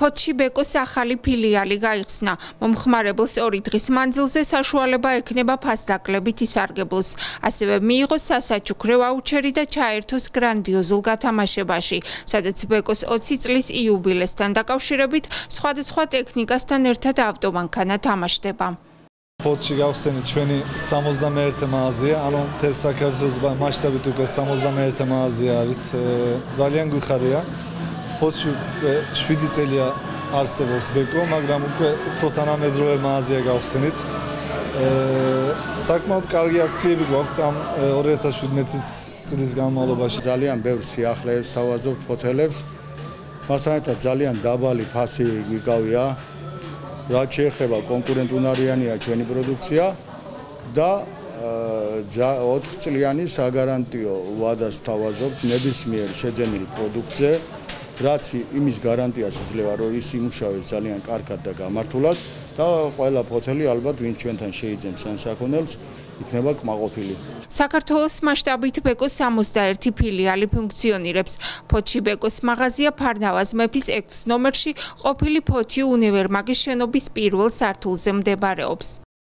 ფოთში ბეკოს ახალი ფილიალი გაიხსნა. მომხმარებელს 2 დღის მანძილზე საშუალება ექნება ფასდაკლებით ისარგებლოს. ასევე მიიღოს სასაჩუქრე ვაუჩერი და ჩაერთოს გრანდიოზულ გათამაშებაში, სადაც ბეკოს 20 წლის იუბილესთან დაკავშირებით სხვადასხვა ტექნიკასთან ერთად ავტომანქანა თამაშდება. ფოთში გავხსენით ჩვენი 61 მაღაზია, ანუ მთელ საქართველოს მასშტაბით უკვე 61 მაღაზია არის. ძალიან გვიხარია. ფოთში 7 წელია არსებობს ბეკო, მაგრამ უკვე უფრო თანამედროვე მაღაზია გავხსენით. საკმაოდ კარგი აქციები გვაქვს ამ 2017 წლის განმავლობაში. ძალიან ბევრ სიახლეებს თავაზობთ ფოთელებს. მასთან ერთად ძალიან დაბალი ფასი გვიკავია. რაც შეეხება კონკურენტუნარიანია ჩვენი პროდუქცია და 4 წლიანი საგარანტიო ვადას თავაზობთ ნებისმიერ შეძენილ პროდუქტზე, რაც იმის გარანტიას იძლევა, რომ ის იმუშავებს ძალიან კარგად და გამართულად და ყველა ფოთელი ალბათ ვინც ჩვენთან შეიძენს ან საქონელს იქნება კმაყოფილი. საქართველოს მასშტაბით ბეკოს 61 ფილიალი ფუნქციონირებს. ფოთში ბეკოს მაღაზია ფარნავაზ მეფის 6 ნომერში ყოფილი ფოთი უნივერმაგის შენობის პირველ სართულზე მდებარეობს.